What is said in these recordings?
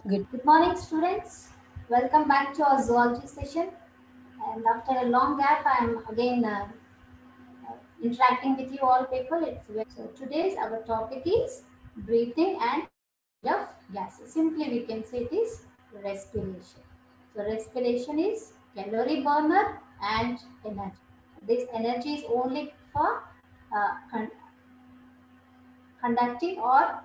Good. Good morning, students. Welcome back to our zoology session. And after a long gap, I am again interacting with you all people. So today's our topic is breathing and of gases. Simply, we can say it is respiration. So respiration is calorie burner and energy. This energy is only for conducting or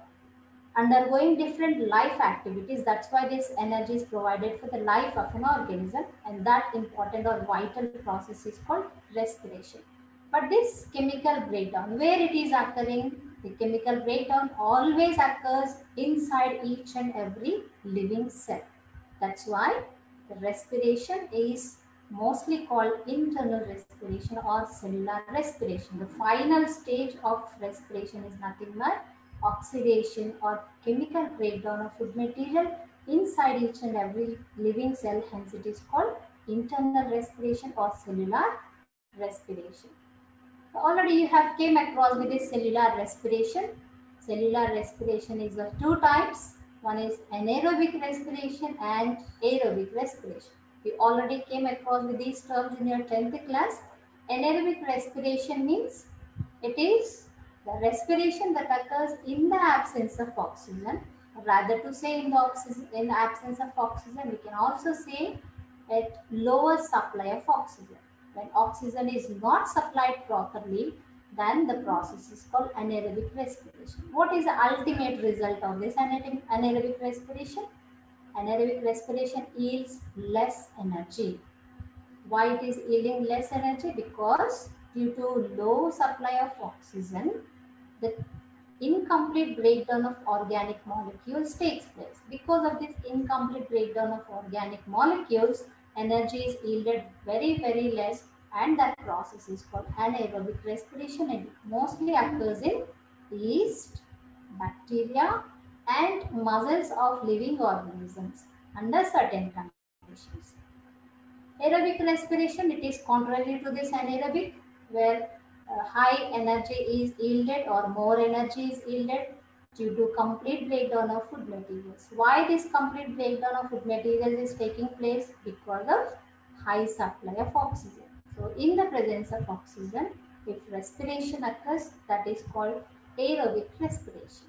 undergoing different life activities. That's why this energy is provided for the life of an organism, and that important or vital process is called respiration. But this chemical breakdown, where it is occurring, the chemical breakdown always occurs inside each and every living cell. That's why the respiration is mostly called internal respiration or cellular respiration. The final stage of respiration is nothing but oxidation or chemical breakdown of food material inside each and every living cell. Hence, it is called internal respiration or cellular respiration. Already you have came across with this cellular respiration. Cellular respiration is of two types. One is anaerobic respiration and aerobic respiration. You already came across with these terms in your 10th class. Anaerobic respiration means it is the respiration that occurs in the absence of oxygen. Rather to say in absence of oxygen, we can also say at lower supply of oxygen. When oxygen is not supplied properly, then the process is called anaerobic respiration. What is the ultimate result of this anaerobic respiration? Anaerobic respiration yields less energy. Why it is yielding less energy? Because due to low supply of oxygen, the incomplete breakdown of organic molecules takes place. Because of this incomplete breakdown of organic molecules, energy is yielded very less, and that process is called anaerobic respiration, and it mostly occurs in yeast, bacteria and muscles of living organisms under certain conditions. Aerobic respiration, it is contrary to this anaerobic, where high energy is yielded or more energy is yielded due to complete breakdown of food materials. Why this complete breakdown of food materials is taking place? Because of high supply of oxygen. So in the presence of oxygen, if respiration occurs, that is called aerobic respiration.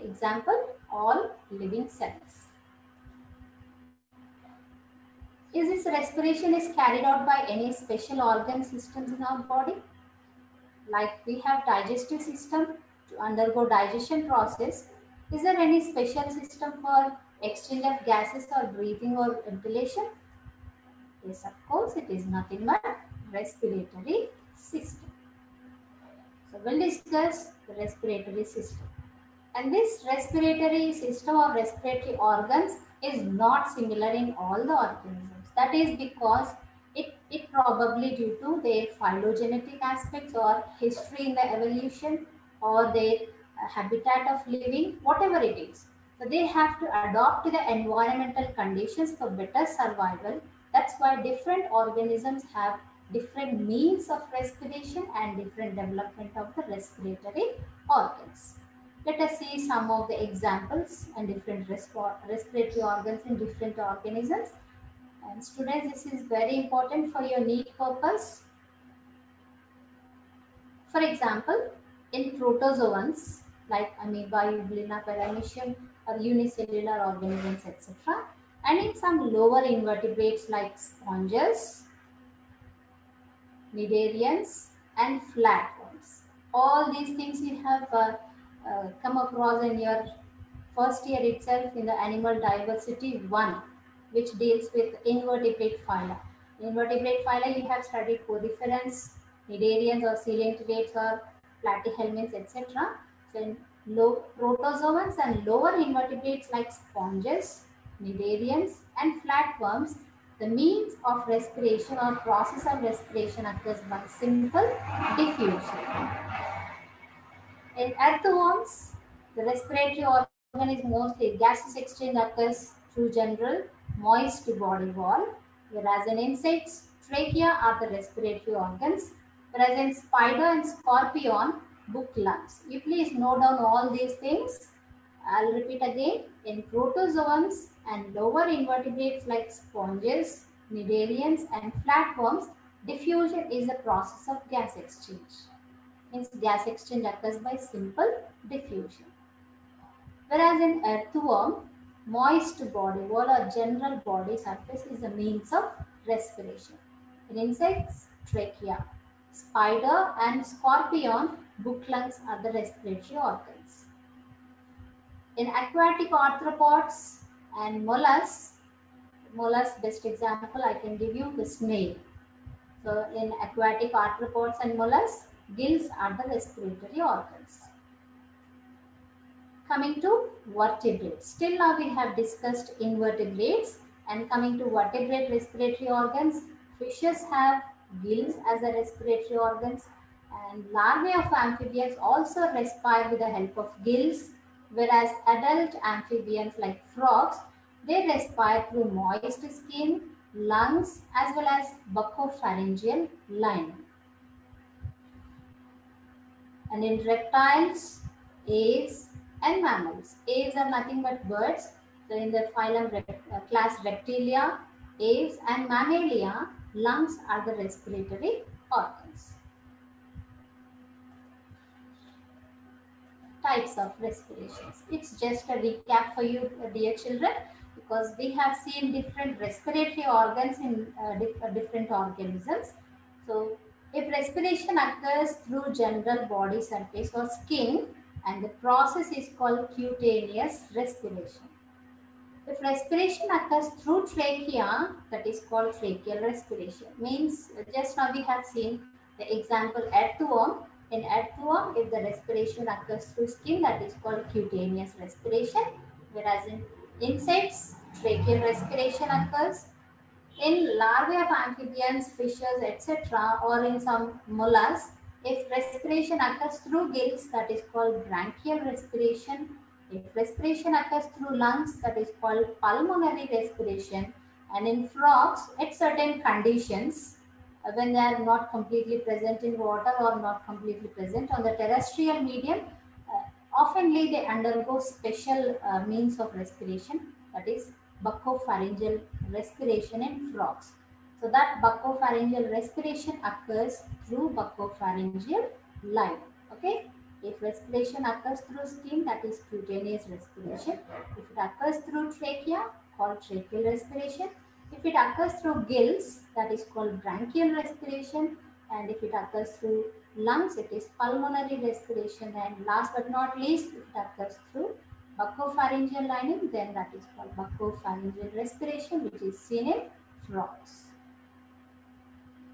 Example, all living cells. Is this respiration is carried out by any special organ systems in our body? Like we have digestive system to undergo digestion process. Is there any special system for exchange of gases or breathing or ventilation? Yes, of course, it is nothing but respiratory system. So we'll discuss the respiratory system. And this respiratory system or respiratory organs is not similar in all the organisms. That is because it probably due to their phylogenetic aspects or history in the evolution or their habitat of living, whatever it is. So they have to adopt to the environmental conditions for better survival. That's why different organisms have different means of respiration and different development of the respiratory organs. Let us see some of the examples and different respiratory organs in different organisms. And students, this is very important for your need purpose. For example, in protozoans like amoeba, euglena, paramecium or unicellular organisms, etc. And in some lower invertebrates like sponges, cnidarians and flatworms. All these things you have come across in your first year itself in the animal diversity 1, which deals with invertebrate phyla. Invertebrate phyla you have studied codiferans, cnidarians or coelenterate or platyhelminths, etc. So in protozoans and lower invertebrates like sponges, cnidarians and flatworms, the means of respiration or process of respiration occurs by simple diffusion. In earthworms, the respiratory organ is mostly gaseous exchange occurs through general moist body wall, whereas in insects, trachea are the respiratory organs, whereas in spider and scorpion, book lungs. You please note down all these things I'll repeat again. In protozoans and lower invertebrates like sponges, cnidarians and flatworms, diffusion is a process of gas exchange. Means gas exchange occurs by simple diffusion. Whereas in earthworm, moist body wall or general body surface is a means of respiration. In insects, trachea. Spider and scorpion, book lungs are the respiratory organs. In aquatic arthropods and mollusks, best example I can give you the snail. So in aquatic arthropods and mollusks, gills are the respiratory organs. Coming to vertebrates. Till now we have discussed invertebrates, and coming to vertebrate respiratory organs, fishes have gills as a respiratory organs, and larvae of amphibians also respire with the help of gills, whereas adult amphibians like frogs, they respire through moist skin, lungs as well as buccopharyngeal lining. And in reptiles, aves and mammals. Aves are nothing but birds. So in the phylum class Reptilia, aves and Mammalia, lungs are the respiratory organs. Types of respirations. It's just a recap for you, dear children, because we have seen different respiratory organs in different organisms. So if respiration occurs through general body surface or skin, and the process is called cutaneous respiration. If respiration occurs through trachea, that is called tracheal respiration. Means just now we have seen the example earthworm. In earthworm, if the respiration occurs through skin, that is called cutaneous respiration. Whereas in insects, tracheal respiration occurs. In larvae of amphibians, fishes, etc., or in some mollusks, if respiration occurs through gills, that is called branchial respiration. If respiration occurs through lungs, that is called pulmonary respiration. And in frogs, at certain conditions, when they are not completely present in water or not completely present on the terrestrial medium, oftenly they undergo special means of respiration, that is buccopharyngeal respiration in frogs. So that buccopharyngeal respiration occurs through buccopharyngeal line. Okay. If respiration occurs through skin, that is cutaneous respiration. If it occurs through trachea, called tracheal respiration. If it occurs through gills, that is called branchial respiration. And if it occurs through lungs, it is pulmonary respiration. And last but not least, if it occurs through buccopharyngeal lining, then that is called buccopharyngeal respiration, which is seen in frogs.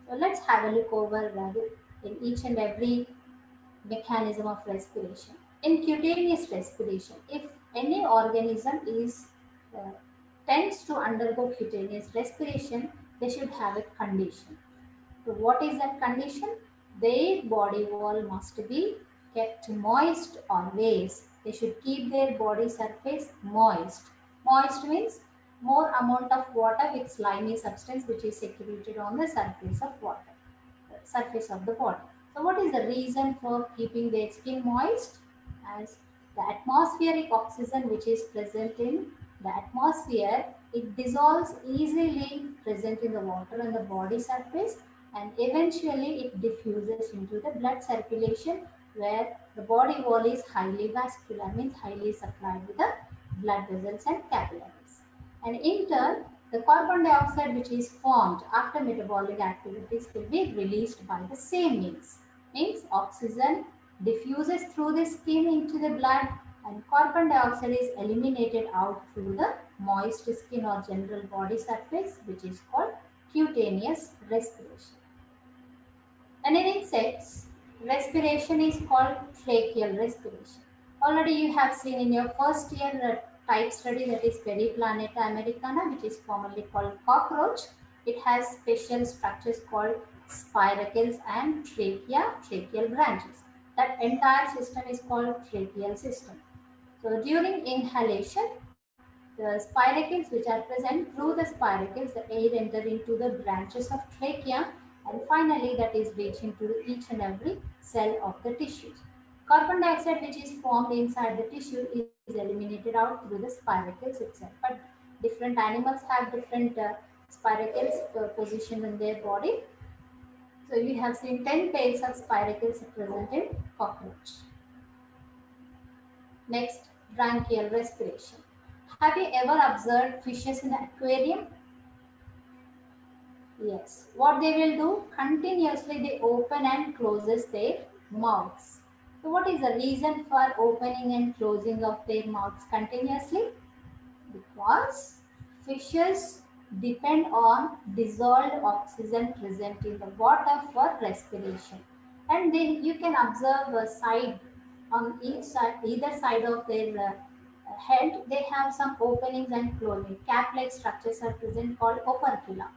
So let's have a look over in each and every mechanism of respiration. In cutaneous respiration, if any organism tends to undergo cutaneous respiration, they should have a condition. So what is that condition? Their body wall must be kept moist always. They should keep their body surface moist. Moist means more amount of water with slimy substance which is secreted on the surface of water, surface of the body. So what is the reason for keeping their skin moist? As the atmospheric oxygen which is present in the atmosphere, it dissolves easily present in the water and the body surface, and eventually it diffuses into the blood circulation, where the body wall is highly vascular, means highly supplied with the blood vessels and capillaries. And in turn, the carbon dioxide which is formed after metabolic activities will be released by the same means. Means oxygen diffuses through the skin into the blood, and carbon dioxide is eliminated out through the moist skin or general body surface, which is called cutaneous respiration. And in insects, respiration is called tracheal respiration. Already you have seen in your first year type study, that is Periplaneta americana, which is commonly called cockroach. It has special structures called spiracles and trachea, tracheal branches. That entire system is called tracheal system. So during inhalation, the spiracles which are present, through the spiracles, the air enter into the branches of trachea, and finally that is reaching to each and every cell of the tissues. Carbon dioxide which is formed inside the tissue is is eliminated out through the spiracles itself. But different animals have different spiracles positioned in their body. So we have seen 10 pairs of spiracles present in cockroach. Next, branchial respiration. Have you ever observed fishes in the aquarium? Yes. What they will do? Continuously they open and closes their mouths. So what is the reason for opening and closing of their mouths continuously? Because fishes depend on dissolved oxygen present in the water for respiration. And then you can observe a side on each side, either side of their head, they have some openings and closing. Cap-like structures are present called opercula.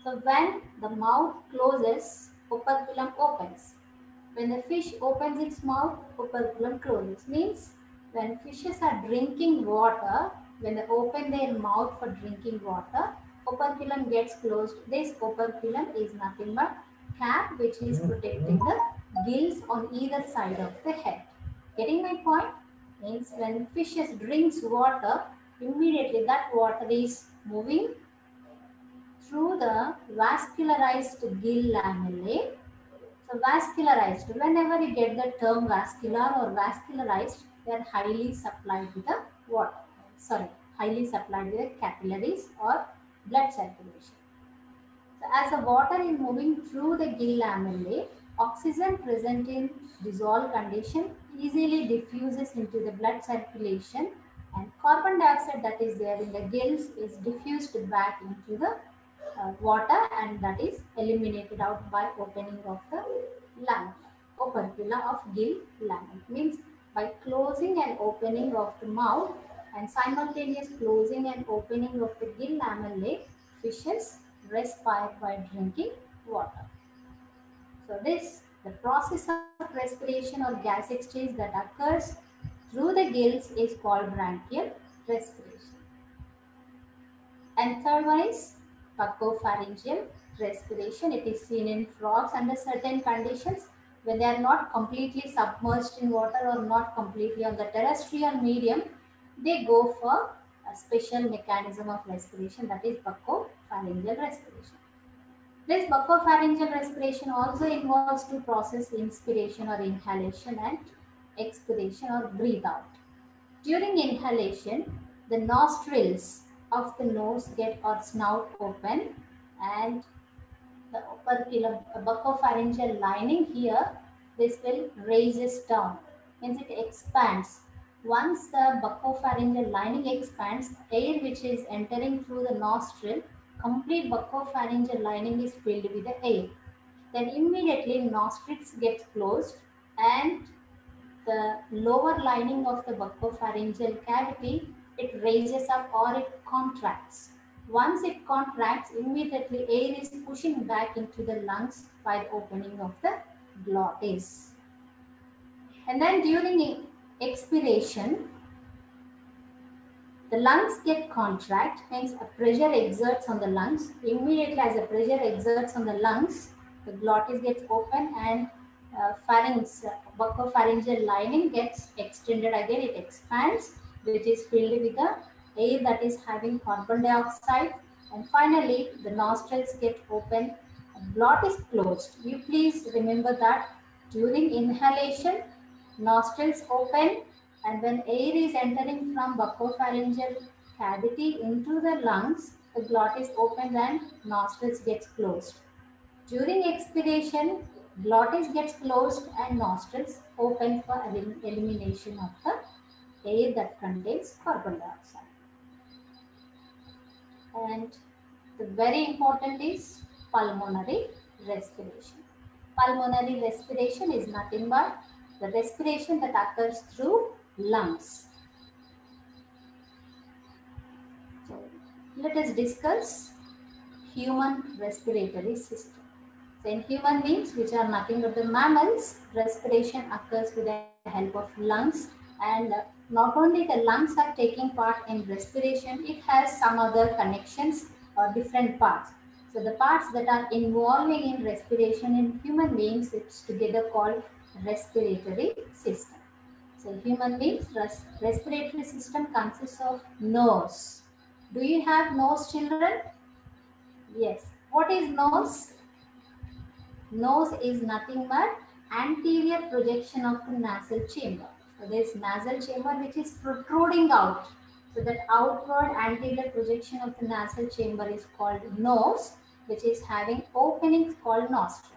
So when the mouth closes, operculum opens. When the fish opens its mouth, operculum closes. Means when fishes are drinking water, when they open their mouth for drinking water, operculum gets closed. This operculum is nothing but cap which is protecting the gills on either side of the head. Getting my point? Means when fishes drinks water, immediately that water is moving through the vascularized gill lamellae. So vascularized, whenever you get the term vascular or vascularized, they are highly supplied with the water. Sorry, highly supplied with the capillaries or blood circulation. So as the water is moving through the gill lamellae, oxygen present in dissolved condition easily diffuses into the blood circulation, and carbon dioxide that is there in the gills is diffused back into the water, and that is eliminated out by opening of the lamella, opercula of gill lamella. Means by closing and opening of the mouth and simultaneous closing and opening of the gill lamellae, fishes respire by drinking water. So the process of respiration or gas exchange that occurs through the gills is called branchial respiration. And third one is buccopharyngeal respiration. It is seen in frogs under certain conditions when they are not completely submerged in water or not completely on the terrestrial medium. They go for a special mechanism of respiration, that is buccopharyngeal respiration. This buccopharyngeal respiration also involves to process inspiration or inhalation and expiration or breathe out. During inhalation, the nostrils of the nose get or snout open, and the operculum buccopharyngeal lining here, this will raises down, means it expands. Once the buccopharyngeal lining expands, air which is entering through the nostril, complete buccopharyngeal lining is filled with the air. Then immediately nostrils gets closed, and the lower lining of the buccopharyngeal cavity, it raises up or it contracts. Once it contracts, immediately air is pushing back into the lungs by the opening of the glottis. And then during expiration, the lungs get contract, hence a pressure exerts on the lungs. Immediately as the pressure exerts on the lungs, the glottis gets open, and pharynx, buccopharyngeal lining gets extended again, it expands, which is filled with the air that is having carbon dioxide, and finally the nostrils get open, glottis closed. You please remember that during inhalation, nostrils open, and when air is entering from buccopharyngeal cavity into the lungs, the glottis opens and nostrils gets closed. During expiration, glottis gets closed and nostrils open for elimination of the air that contains carbon dioxide. And the very important is pulmonary respiration. Pulmonary respiration is nothing but the respiration that occurs through lungs. So let us discuss human respiratory system. So in human beings, which are nothing but the mammals, respiration occurs with the help of lungs, and not only the lungs are taking part in respiration, it has some other connections or different parts. So the parts that are involving in respiration in human beings, it's together called respiratory system. So human beings respiratory system consists of nose. Do you have nose, children? Yes. What is nose? Nose is nothing but anterior projection of the nasal chamber. So there is nasal chamber which is protruding out. So that outward anterior projection of the nasal chamber is called nose, which is having openings called nostrils.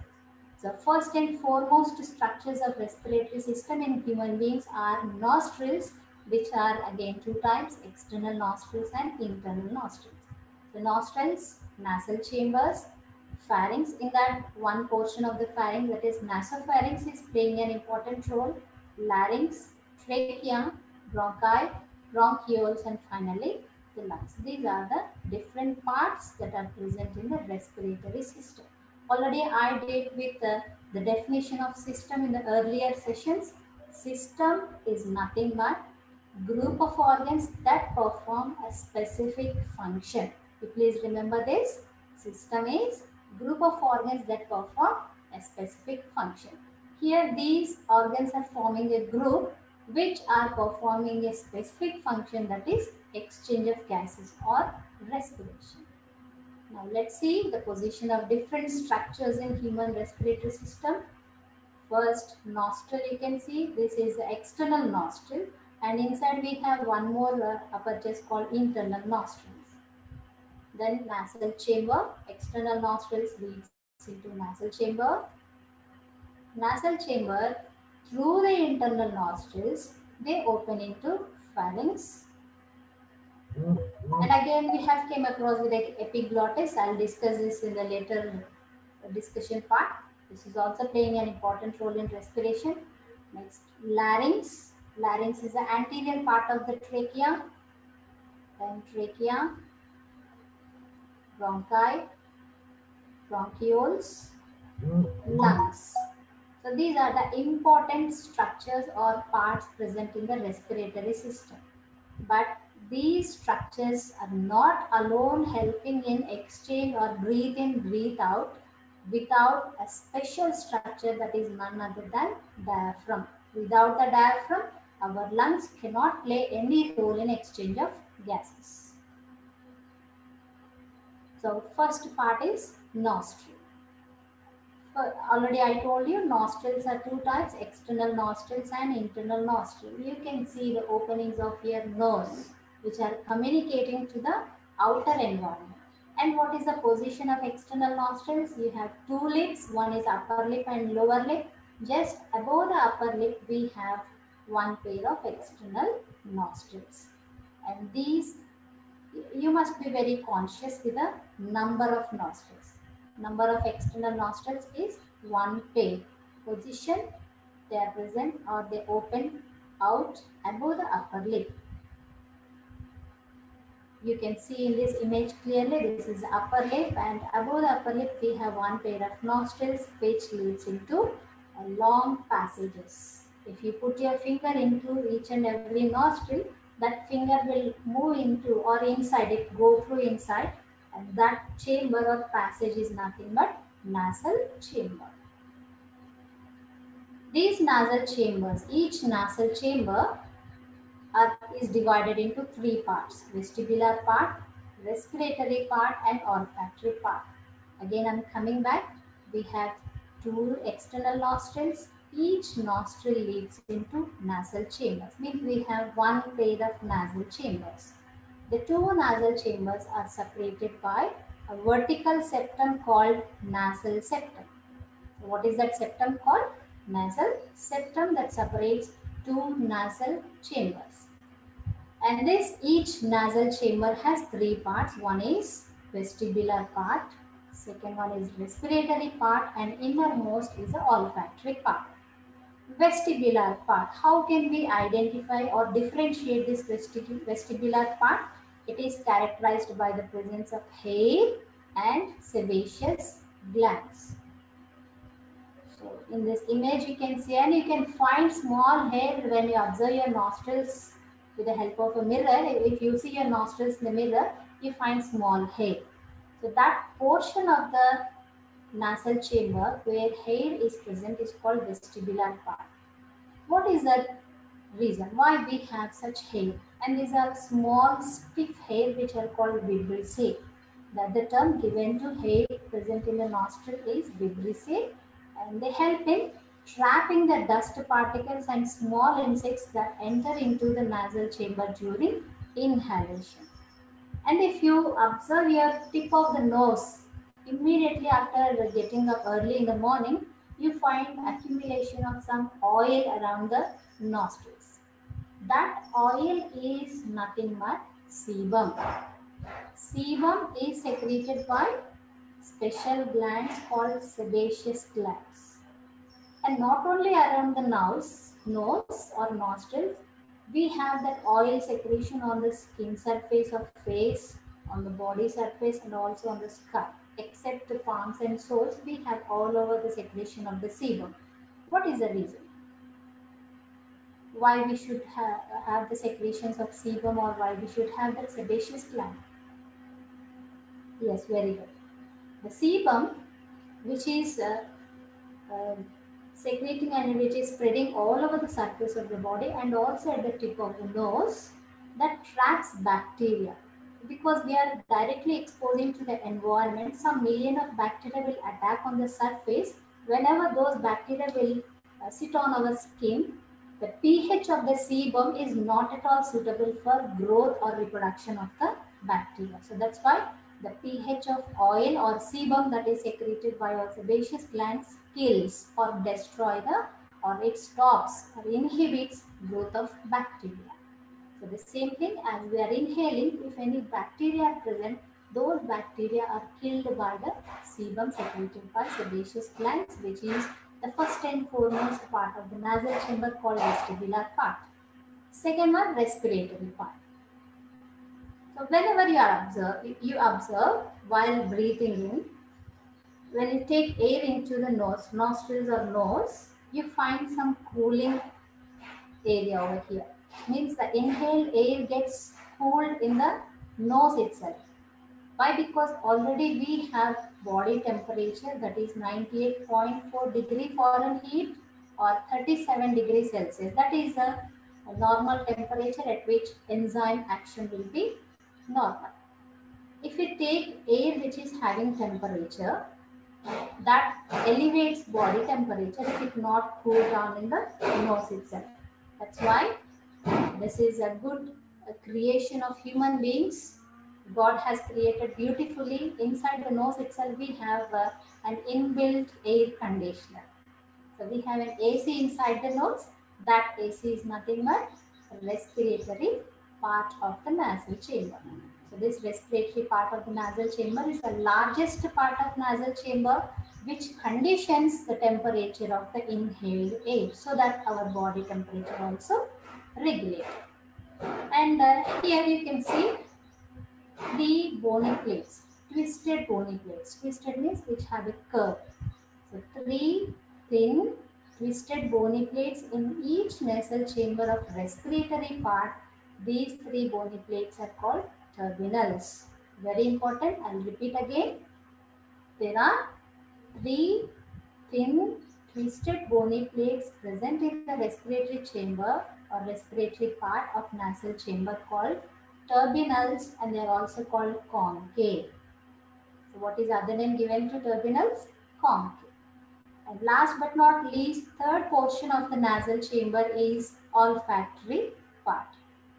So first and foremost structures of respiratory system in human beings are nostrils, which are again two types, external nostrils and internal nostrils. The nostrils, nasal chambers, pharynx. In that one portion of the pharynx, that is nasopharynx, is playing an important role. Larynx, trachea, bronchi, bronchioles, and finally the lungs. These are the different parts that are present in the respiratory system. Already I did with the definition of system in the earlier sessions. System is nothing but group of organs that perform a specific function. You please remember this. System is group of organs that perform a specific function. Here these organs are forming a group which are performing a specific function, that is exchange of gases or respiration. Now let's see the position of different structures in human respiratory system. First nostril, you can see this is the external nostril, and inside we have one more aperture called internal nostrils. Then nasal chamber, external nostrils leads into nasal chamber. Nasal chamber, through the internal nostrils, they open into pharynx. And again we have came across with the epiglottis. I'll discuss this in the later discussion part. This is also playing an important role in respiration. Next, larynx. Larynx is the anterior part of the trachea. Then trachea, bronchi, bronchioles, lungs. So these are the important structures or parts present in the respiratory system. But these structures are not alone helping in exchange or breathe in, breathe out without a special structure that is none other than diaphragm. Without the diaphragm, our lungs cannot play any role in exchange of gases. So first part is nostril. Already I told you nostrils are two types, external nostrils and internal nostril. You can see the openings of your nose which are communicating to the outer environment. And what is the position of external nostrils? You have two lips, one is upper lip and lower lip. Just above the upper lip we have one pair of external nostrils. And these, you must be very conscious with the number of nostrils. Number of external nostrils is one pair. Position, they are present or they open out above the upper lip. You can see in this image clearly, this is the upper lip, and above the upper lip we have one pair of nostrils which leads into long passages. If you put your finger into each and every nostril, that finger will move into or inside it, go through inside, and that chamber or passage is nothing but nasal chamber. These nasal chambers, each nasal chamber is divided into three parts: vestibular part, respiratory part, and olfactory part. Again, I'm coming back. We have two external nostrils. Each nostril leads into nasal chambers. Means we have one pair of nasal chambers. The two nasal chambers are separated by a vertical septum called nasal septum. So what is that septum called? Nasal septum that separates two nasal chambers. And this each nasal chamber has three parts. One is vestibular part, second one is respiratory part, and innermost is the olfactory part. Vestibular part. How can we identify or differentiate this vestibular part? It is characterized by the presence of hair and sebaceous glands. So in this image you can see, and you can find small hair when you observe your nostrils with the help of a mirror. If you see your nostrils in the mirror, you find small hair. So that portion of the nasal chamber where hair is present is called vestibular part. What is that reason why we have such hair. And these are small stiff hair which are called vibrissae. That the term given to hair present in the nostril is vibrissae, and they help in trapping the dust particles and small insects that enter into the nasal chamber during inhalation. And if you observe your tip of the nose, immediately after getting up early in the morning, you find accumulation of some oil around the nostrils. That oil is nothing but sebum. Sebum is secreted by special glands called sebaceous glands. And not only around the nose or nostrils, we have that oil secretion on the skin surface of face, on the body surface, and also on the scalp. Except the palms and soles, we have all over the secretion of the sebum. What is the reason? Why we should have the secretions of sebum, or why we should have that sebaceous gland? Yes, very good. The sebum, which is uh, secreting and which is spreading all over the surface of the body and also at the tip of the nose, that traps bacteria. Because we are directly exposing to the environment, some million of bacteria will attack on the surface. Whenever those bacteria will sit on our skin, the pH of the sebum is not at all suitable for growth or reproduction of the bacteria. So that's why the pH of oil or sebum that is secreted by our sebaceous glands kills or destroy the, or it stops or inhibits growth of bacteria. So the same thing, as we are inhaling, if any bacteria are present, those bacteria are killed by the sebum secreted by sebaceous glands, which is the first and foremost part of the nasal chamber called vestibular part. Second one, respiratory part. So whenever you observe while breathing in, when you take air into the nostrils or nose, you find some cooling area over here. Means the inhaled air gets cooled in the nose itself. Why? Because already we have body temperature that is 98.4 degree Fahrenheit or 37 degrees Celsius. That is a normal temperature at which enzyme action will be normal. If we take air which is having temperature, that elevates body temperature if it not cool down in the nose itself. That's why this is a good creation of human beings. God has created beautifully. Inside the nose itself, we have an inbuilt air conditioner. So we have an AC inside the nose. That AC is nothing but respiratory part of the nasal chamber. So this respiratory part of the nasal chamber is the largest part of nasal chamber, which conditions the temperature of the inhaled air so that our body temperature also regulated. And here you can see the bony plates, twisted bony plates. Twisted means which have a curve. So three thin twisted bony plates in each nasal chamber of respiratory part. These three bony plates are called turbinals. Very important. I'll repeat again. There are three thin twisted bony plates present in the respiratory chamber or respiratory part of nasal chamber called turbinals, and they are also called concave. So what is other name given to turbinals? Concave. And last but not least, third portion of the nasal chamber is olfactory part.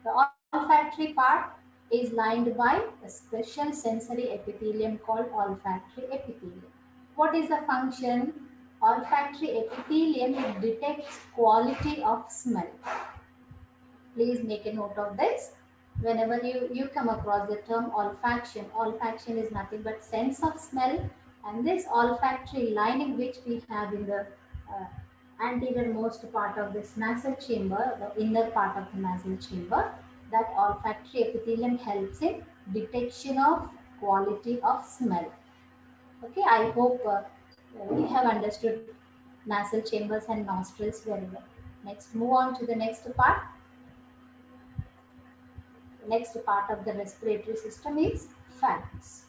The olfactory part is lined by a special sensory epithelium called olfactory epithelium. What is the function? Olfactory epithelium detects quality of smell. Please make a note of this. Whenever you come across the term olfaction, olfaction is nothing but sense of smell, and this olfactory lining which we have in the anterior most part of this nasal chamber, the inner part of the nasal chamber, that olfactory epithelium helps in detection of quality of smell. Okay, I hope you have understood nasal chambers and nostrils very well. Next, move on to the next part. Next part of the respiratory system is pharynx.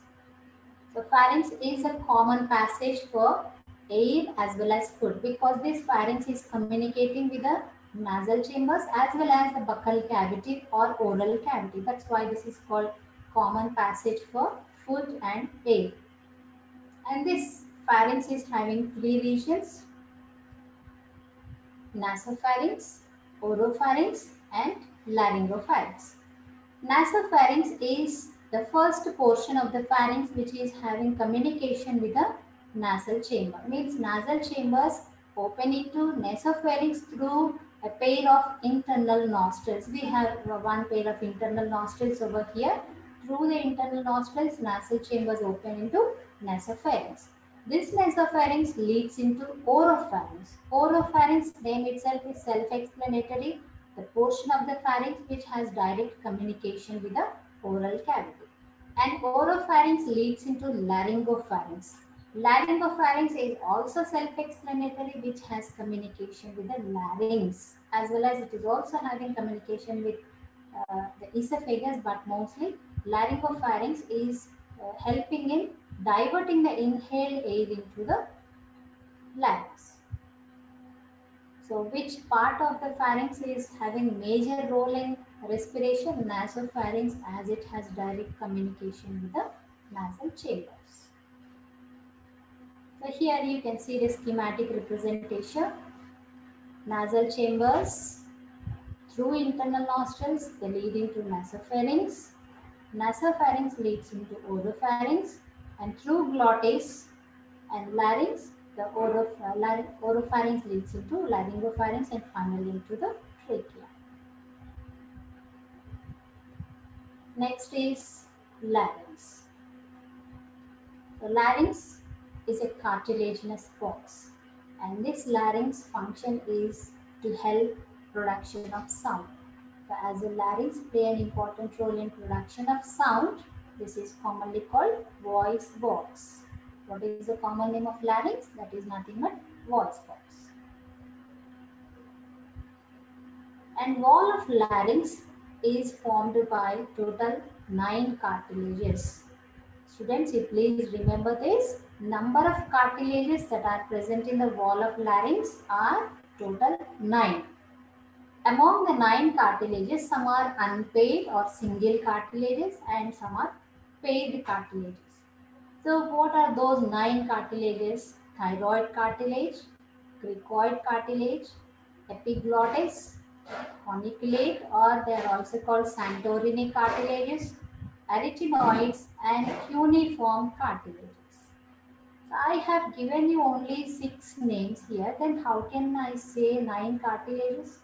So pharynx is a common passage for air as well as food, because this pharynx is communicating with the nasal chambers as well as the buccal cavity or oral cavity. That's why this is called common passage for food and air. And this pharynx is having three regions: nasopharynx, oropharynx, and laryngopharynx. Nasopharynx is the first portion of the pharynx which is having communication with the nasal chamber. Means nasal chambers open into nasopharynx through a pair of internal nostrils. We have one pair of internal nostrils over here. Through the internal nostrils, nasal chambers open into nasopharynx. This nasopharynx leads into oropharynx. Oropharynx name itself is self-explanatory, the portion of the pharynx which has direct communication with the oral cavity. And oropharynx leads into laryngopharynx. Laryngopharynx is also self-explanatory, which has communication with the larynx, as well as it is also having communication with the esophagus, but mostly laryngopharynx is helping in diverting the inhaled air into the larynx. So which part of the pharynx is having major role in respiration? Nasopharynx, as it has direct communication with the nasal chambers. So here you can see the schematic representation. Nasal chambers through internal nostrils, they lead into nasopharynx. Nasopharynx leads into oropharynx, and through glottis and larynx, the oropharynx leads into laryngopharynx and finally into the trachea. Next is larynx. So larynx is a cartilaginous box, and this larynx function is to help production of sound. So as the larynx play an important role in production of sound, this is commonly called voice box. What is the common name of larynx? That is nothing but voice box. And wall of larynx is formed by total 9 cartilages. Students, you please remember this. Number of cartilages that are present in the wall of larynx are total 9. Among the 9 cartilages, some are unpaired or single cartilages and some are paired cartilages. So what are those 9 cartilages? Thyroid cartilage, cricoid cartilage, epiglottis, corniculate, or they are also called Santorini cartilages, arytenoids, and cuneiform cartilages. So I have given you only 6 names here. Then how can I say 9 cartilages?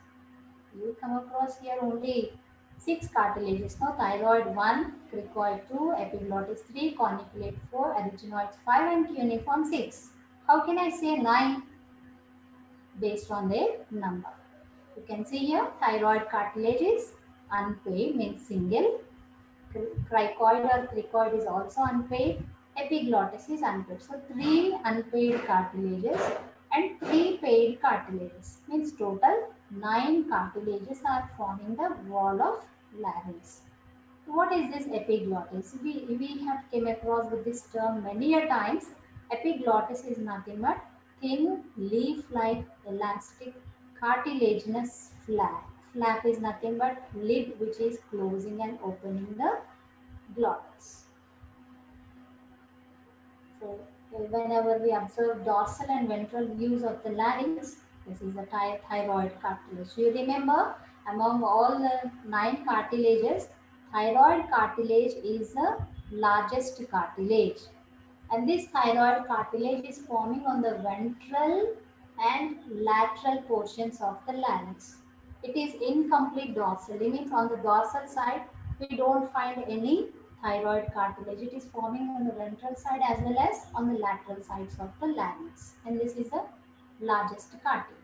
You come across here only 6 cartilages. No, thyroid 1, cricoid 2, epiglottis 3, corniculate 4, arytenoids 5, and cuneiform 6. How can I say 9? Based on their number. You can see here thyroid cartilage is unpaired, means single. Cricoid or cricoid is also unpaired. Epiglottis is unpaired. So 3 unpaired cartilages and 3 paired cartilages, means total 9 cartilages are forming the wall of larynx. What is this epiglottis? We have came across with this term many a times. Epiglottis is nothing but thin leaf-like elastic cartilaginous flap. Flap is nothing but lid which is closing and opening the glottis. So whenever we observe dorsal and ventral views of the larynx, this is the thyroid cartilage. You remember, among all the 9 cartilages, thyroid cartilage is the largest cartilage. And this thyroid cartilage is forming on the ventral and lateral portions of the larynx. It is incomplete dorsally, means on the dorsal side, we don't find any thyroid cartilage. It is forming on the ventral side as well as on the lateral sides of the larynx. And this is the largest cartilage.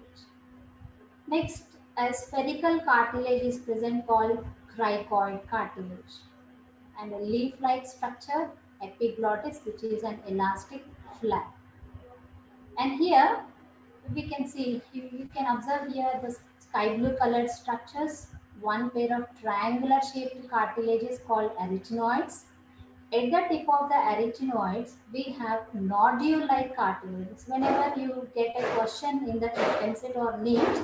Next, a spherical cartilage is present called cricoid cartilage. And a leaf-like structure, epiglottis, which is an elastic flap. And here we can see, you can observe here the sky blue colored structures. One pair of triangular shaped cartilages called arytenoids. At the tip of the arytenoids, we have nodule-like cartilages. Whenever you get a question in the pencil or NEET,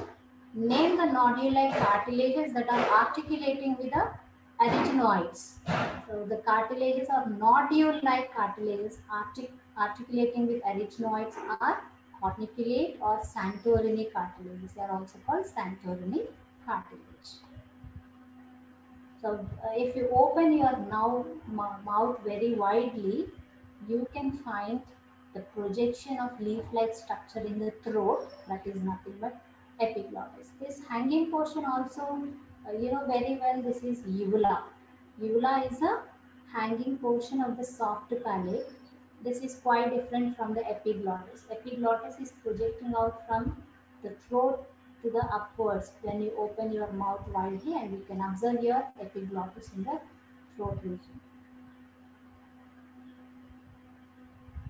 Name the nodule-like cartilages that are articulating with the arytenoids. So the cartilages or nodule-like cartilages articulating with arytenoids are corniculate or Santorini cartilages. They are also called Santorini cartilage. So if you open your mouth very widely, you can find the projection of leaf-like structure in the throat. That is nothing but epiglottis. This hanging portion also, you know very well, this is uvula. Uvula is a hanging portion of the soft palate. This is quite different from the epiglottis. Epiglottis is projecting out from the throat to the upwards when you open your mouth widely, and you can observe your epiglottis in the throat region.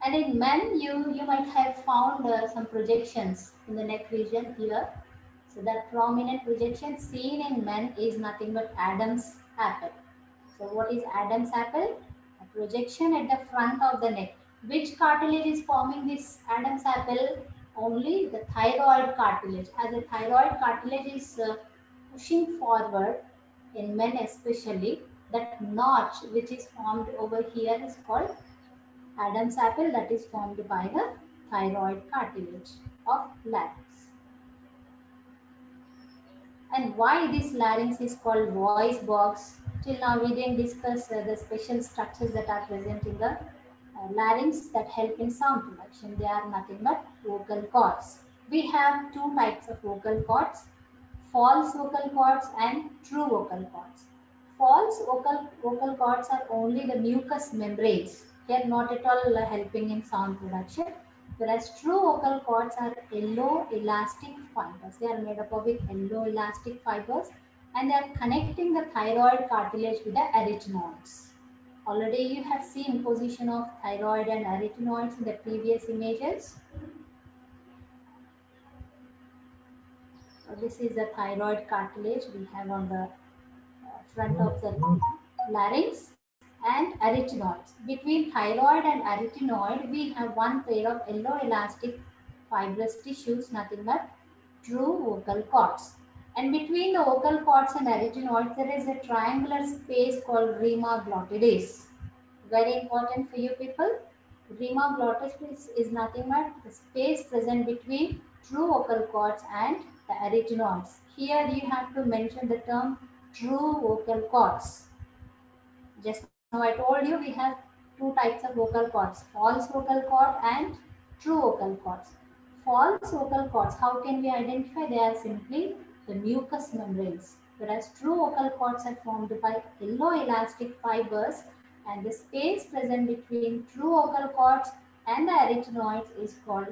And in men, you might have found some projections in the neck region here. So that prominent projection seen in men is nothing but Adam's apple. So what is Adam's apple? A projection at the front of the neck. Which cartilage is forming this Adam's apple? Only the thyroid cartilage. As the thyroid cartilage is pushing forward in men especially, that notch which is formed over here is called Adam's apple, that is formed by the thyroid cartilage of larynx. And why this larynx is called voice box? Till now we didn't discuss the special structures that are present in the larynx that help in sound production. They are nothing but vocal cords. We have two types of vocal cords, false vocal cords and true vocal cords. False vocal cords are only the mucous membranes. They are not at all helping in sound production. Whereas true vocal cords are yellow elastic fibers. They are made up of yellow elastic fibers, and they are connecting the thyroid cartilage with the arytenoids. Already you have seen position of thyroid and arytenoids in the previous images. So this is the thyroid cartilage we have on the front of the larynx and arytenoids. Between thyroid and arytenoid, we have one pair of yellow elastic fibrous tissues, nothing but true vocal cords. And between the vocal cords and arytenoids, there is a triangular space called rima glottidis. Very important for you people. Rima glottis is nothing but the space present between true vocal cords and the arytenoids. Here you have to mention the term true vocal cords. Just now I told you we have two types of vocal cords, false vocal cord and true vocal cords. False vocal cords, how can we identify? They are simply the mucous membranes, whereas true vocal cords are formed by yellow elastic fibers, and the space present between true vocal cords and the arytenoids is called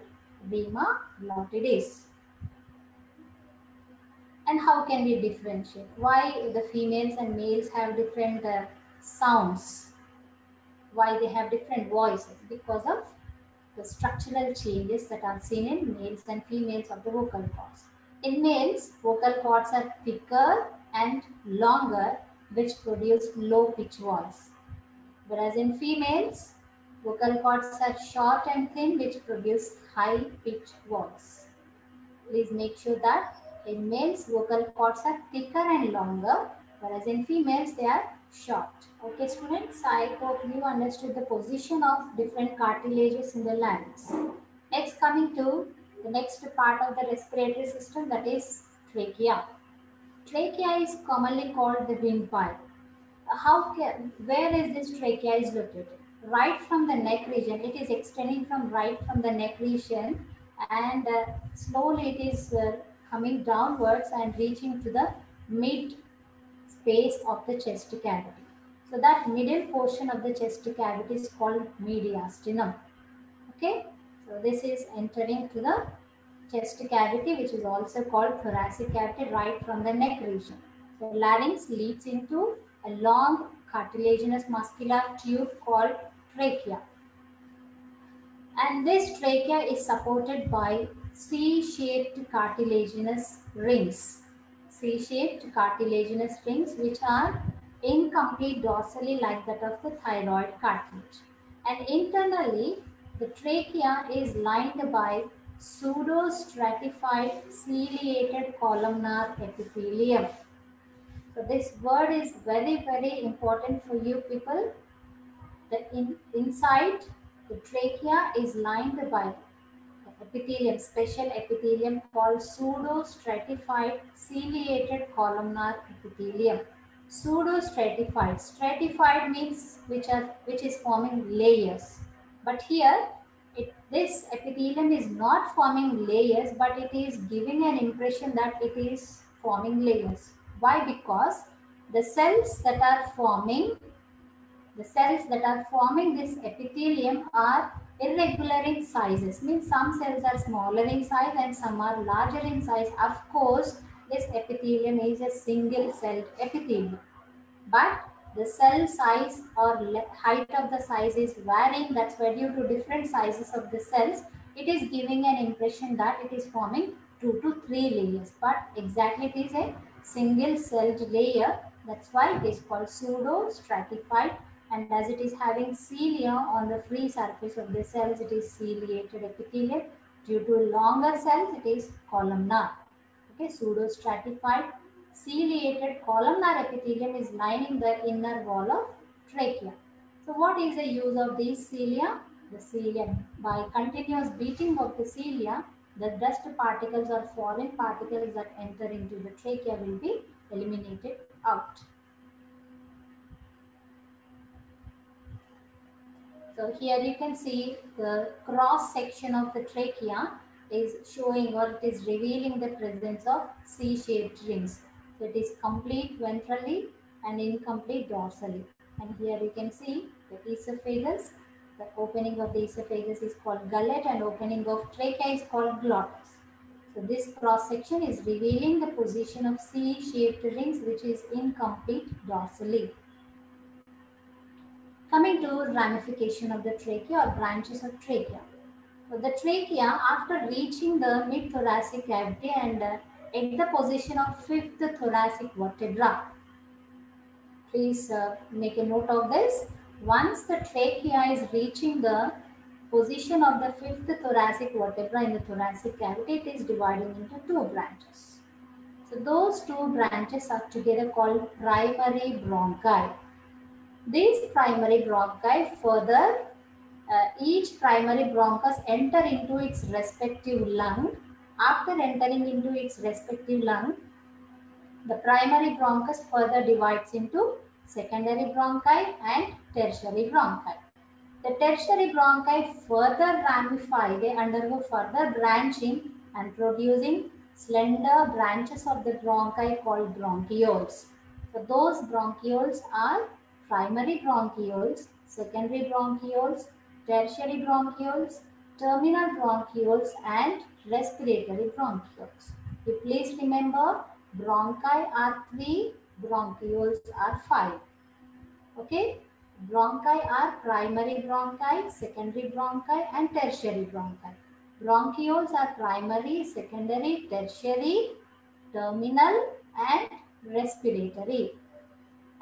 rima glottidis. And how can we differentiate? Why the females and males have different sounds? Why they have different voices? Because of the structural changes that are seen in males and females of the vocal cords. In males, vocal cords are thicker and longer, which produce low pitch voice. Whereas in females, vocal cords are short and thin, which produce high pitch voice. Please make sure that in males, vocal cords are thicker and longer, whereas in females, they are short. Okay, students, I hope you understood the position of different cartilages in the larynx. Next, coming to the next part of the respiratory system, that is trachea. Trachea is commonly called the windpipe. Where is this trachea is located? Right from the neck region. It is extending from right from the neck region, and slowly it is coming downwards and reaching to the mid space of the chest cavity. So that middle portion of the chest cavity is called mediastinum. Okay, so this is entering to the chest cavity, which is also called thoracic cavity, right from the neck region. So larynx leads into a long cartilaginous muscular tube called trachea. And this trachea is supported by C-shaped cartilaginous rings. C-shaped cartilaginous rings, which are incomplete dorsally like that of the thyroid cartilage. And internally, the trachea is lined by pseudostratified ciliated columnar epithelium. So this word is very, very important for you people. The inside the trachea is lined by epithelium, special epithelium called pseudostratified ciliated columnar epithelium. Pseudostratified. Stratified means which is forming layers. But here this epithelium is not forming layers, but it is giving an impression that it is forming layers. Why? Because the cells that are forming this epithelium are irregular in sizes. Means some cells are smaller in size and some are larger in size. Of course, this epithelium is a single celled epithelium. But the cell size or height of the size is varying. That's why due to different sizes of the cells, it is giving an impression that it is forming 2 to 3 layers. But exactly it is a single celled layer. That's why it is called pseudo-stratified. And as it is having cilia on the free surface of the cells, it is ciliated epithelium. Due to longer cells, it is columnar. Okay, pseudostratified ciliated columnar epithelium is lining the inner wall of trachea. So what is the use of these cilia? The cilia, by continuous beating of the cilia, the dust particles or foreign particles that enter into the trachea will be eliminated out. So here you can see the cross section of the trachea is showing or it is revealing the presence of C-shaped rings. So it is complete ventrally and incomplete dorsally. And here you can see the esophagus. The opening of the esophagus is called gullet and opening of trachea is called glottis. So this cross section is revealing the position of C-shaped rings which is incomplete dorsally. Coming to ramification of the trachea or branches of trachea. So the trachea, after reaching the mid-thoracic cavity and at the position of fifth thoracic vertebra, please make a note of this. Once the trachea is reaching the position of the fifth thoracic vertebra in the thoracic cavity, it is dividing into two branches. So those two branches are together called primary bronchi. These primary bronchi further, each primary bronchus enter into its respective lung. After entering into its respective lung, the primary bronchus further divides into secondary bronchi and tertiary bronchi. The tertiary bronchi further ramify, they undergo further branching and producing slender branches of the bronchi called bronchioles. So those bronchioles are primary bronchioles, secondary bronchioles, tertiary bronchioles, terminal bronchioles and respiratory bronchioles. You please remember bronchi are 3, bronchioles are 5. Okay? Bronchi are primary bronchi, secondary bronchi and tertiary bronchi. Bronchioles are primary, secondary, tertiary, terminal and respiratory.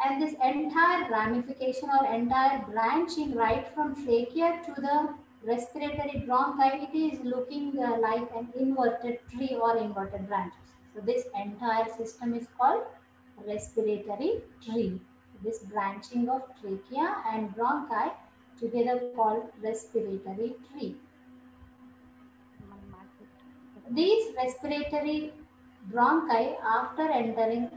And this entire ramification or entire branching right from trachea to the respiratory bronchi, it is looking like an inverted tree or inverted branches. So this entire system is called respiratory tree. This branching of trachea and bronchi together called respiratory tree. These respiratory bronchi, after entering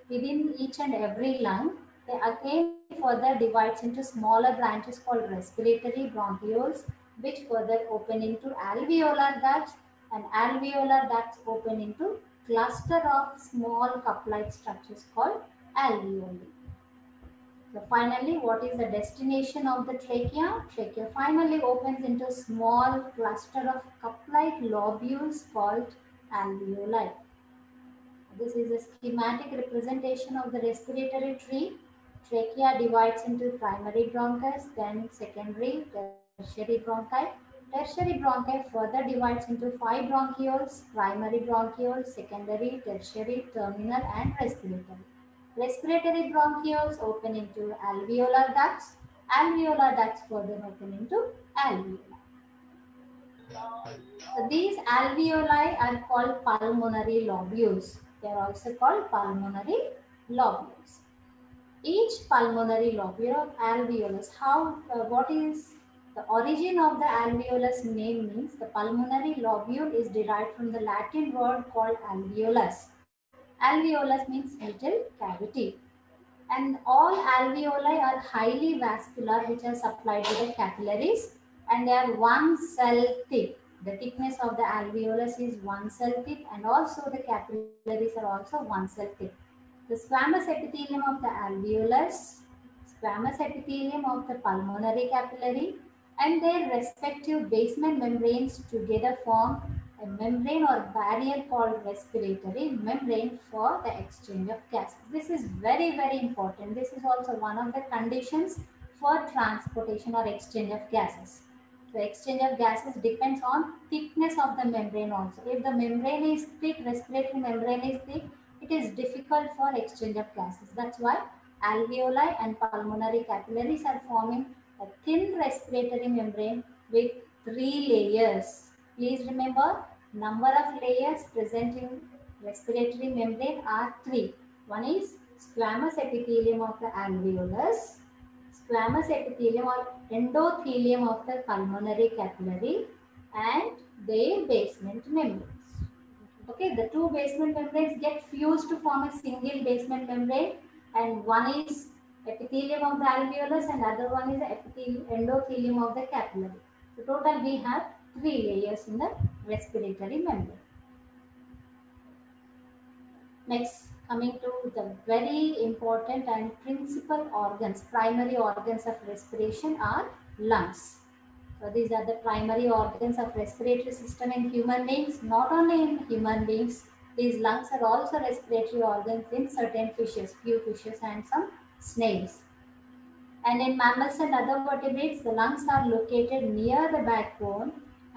within each and every lung, they again further divides into smaller branches called respiratory bronchioles, which further open into alveolar ducts, and alveolar ducts open into cluster of small cup-like structures called alveoli. So finally, what is the destination of the trachea? Trachea finally opens into small cluster of cup-like lobules called alveoli. This is a schematic representation of the respiratory tree. Trachea divides into primary bronchus, then secondary, tertiary bronchi. Tertiary bronchi further divides into 5 bronchioles, primary bronchioles, secondary, tertiary, terminal and respiratory. Respiratory bronchioles open into alveolar ducts. Alveolar ducts further open into alveoli. So these alveoli are called pulmonary lobules. They are also called pulmonary lobules. Each pulmonary lobule or alveolus, what is the origin of the alveolus name means the pulmonary lobule is derived from the Latin word called alveolus. Alveolus means little cavity. And all alveoli are highly vascular, which are supplied to the capillaries, and they are one cell thick. The thickness of the alveolus is one cell thick, and also the capillaries are also one cell thick. The squamous epithelium of the alveolus, squamous epithelium of the pulmonary capillary, and their respective basement membranes together form a membrane or barrier called respiratory membrane for the exchange of gases. This is very, very important. This is also one of the conditions for transportation or exchange of gases. So exchange of gases depends on thickness of the membrane also. If the membrane is thick, respiratory membrane is thick, it is difficult for exchange of gases. That's why alveoli and pulmonary capillaries are forming a thin respiratory membrane with 3 layers. Please remember, number of layers present in respiratory membrane are 3. One is squamous epithelium of the alveolus, squamous epithelium or endothelium of the pulmonary capillary, and their basement membranes. Okay, the two basement membranes get fused to form a single basement membrane, and one is epithelium of the alveolus and other one is endothelium of the capillary. So total we have 3 layers in the respiratory membrane. Next, coming to the very important and principal organs, primary organs of respiration are lungs. So these are the primary organs of respiratory system in human beings. Not only in human beings, these lungs are also respiratory organs in certain fishes, few fishes and some snails. And in mammals and other vertebrates, the lungs are located near the backbone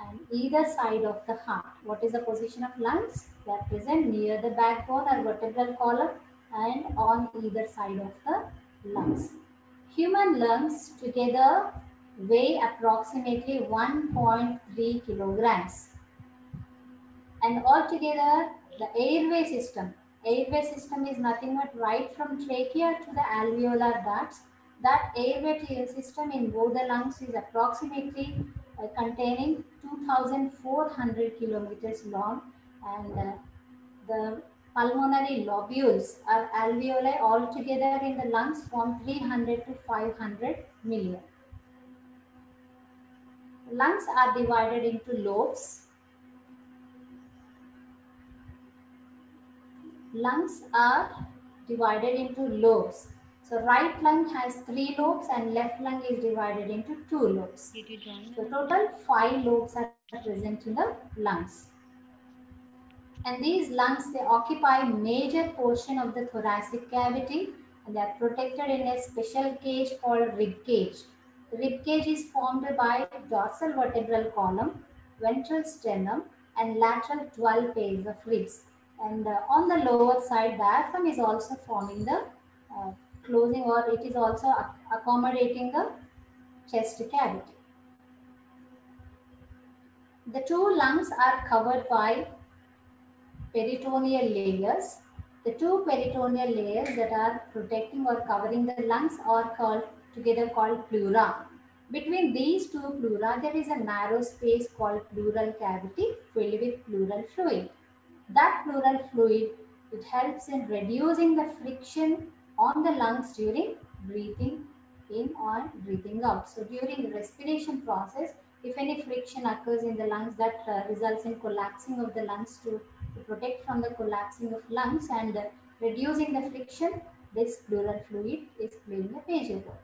and either side of the heart. What is the position of lungs? They are present near the backbone or vertebral column and on either side of the lungs. Human lungs together weigh approximately 1.3 kilograms. And altogether, the airway system is nothing but right from trachea to the alveolar ducts. That airway system in both the lungs is approximately containing 2,400 kilometers long, and the pulmonary lobules or alveoli altogether in the lungs form 300 to 500 million. Lungs are divided into lobes. Lungs are divided into lobes. So right lung has 3 lobes and left lung is divided into 2 lobes. So total 5 lobes are present in the lungs. And these lungs, they occupy major portion of the thoracic cavity, and they are protected in a special cage called rib cage. The rib cage is formed by dorsal vertebral column, ventral sternum, and lateral 12 pairs of ribs. And on the lower side, diaphragm is also forming the uh, closing, or it is also accommodating the chest cavity. The two lungs are covered by peritoneal layers. The two peritoneal layers that are protecting or covering the lungs are called pleura. Between these two pleura, there is a narrow space called pleural cavity filled with pleural fluid. That pleural fluid, it helps in reducing the friction on the lungs during breathing in or breathing out. So during the respiration process, if any friction occurs in the lungs, that results in collapsing of the lungs to protect from the collapsing of lungs and reducing the friction, this pleural fluid is playing a major role.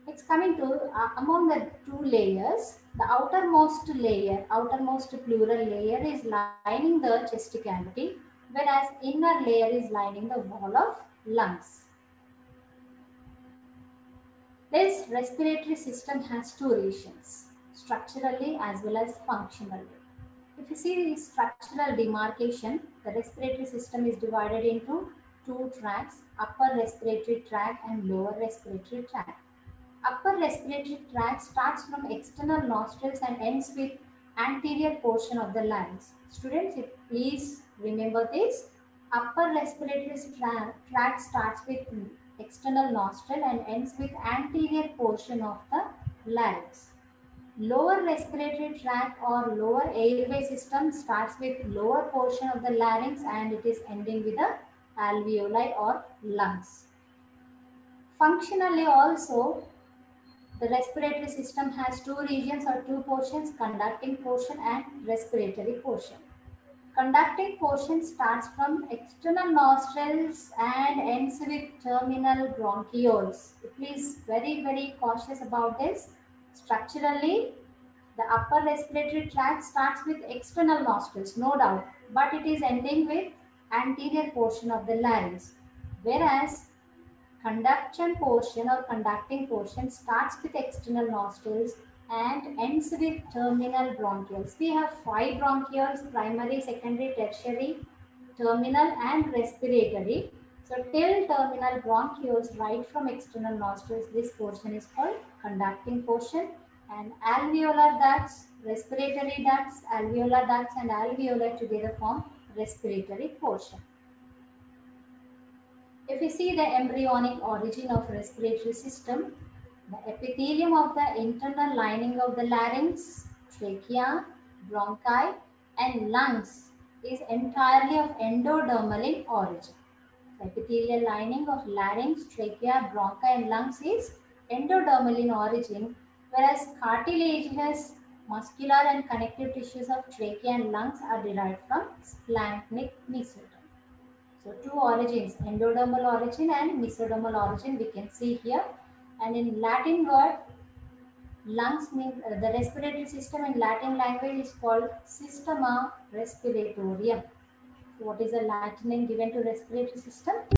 It's coming to among the two layers, the outermost layer, outermost pleural layer is lining the chest cavity, whereas inner layer is lining the wall of lungs. This respiratory system has two regions, structurally as well as functionally. If you see the structural demarcation, the respiratory system is divided into two tracts, upper respiratory tract and lower respiratory tract. Upper respiratory tract starts from external nostrils and ends with anterior portion of the larynx. Students, please remember this. Upper respiratory tract starts with external nostril and ends with anterior portion of the larynx. Lower respiratory tract or lower airway system starts with lower portion of the larynx and it is ending with the alveoli or lungs. Functionally also, the respiratory system has two regions or two portions, conducting portion and respiratory portion. Conducting portion starts from external nostrils and ends with terminal bronchioles. Please very cautious about this. Structurally, the upper respiratory tract starts with external nostrils, no doubt, but it is ending with anterior portion of the larynx. Whereas conduction portion or conducting portion starts with external nostrils and ends with terminal bronchioles. We have five bronchioles: primary, secondary, tertiary, terminal and respiratory. So till terminal bronchioles right from external nostrils, this portion is called conducting portion, and alveolar ducts, respiratory ducts, alveolar ducts and alveoli together form respiratory portion. If we see the embryonic origin of respiratory system, the epithelium of the internal lining of the larynx, trachea, bronchi and lungs is entirely of endodermal in origin. The epithelial lining of larynx, trachea, bronchi and lungs is endodermal in origin, whereas cartilaginous, muscular and connective tissues of trachea and lungs are derived from splanchnic mesoderm. So two origins, endodermal origin and mesodermal origin we can see here. And in Latin word, lungs means the respiratory system in Latin language is called systema respiratorium. So what is the Latin name given to respiratory system?